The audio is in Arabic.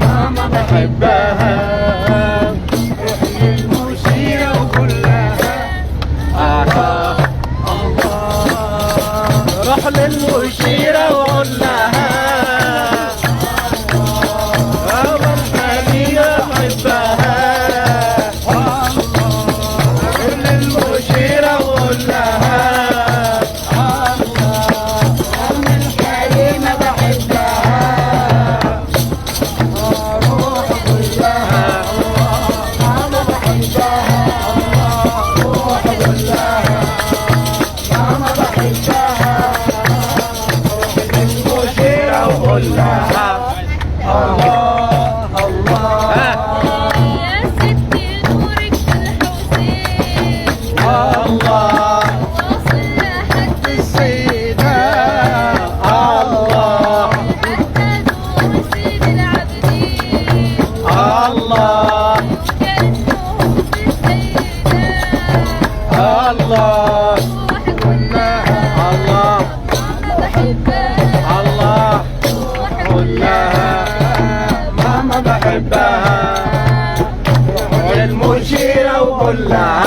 ماما بحبها. روح للمشيرة وقول لها الله. روح للمشيرة وقول لها ماما الحقيقة بحبها. روح للمشيرة وقول لها الله الله. يا ستي نورك بالحسين الله واصل لحد السيدة. الله حتى نور سيد العابدين الله كأنه بالسيدة. الله روح قول الله ماما بحبها. الله قول لها ماما بحبها. روح للمشيرة وقول لها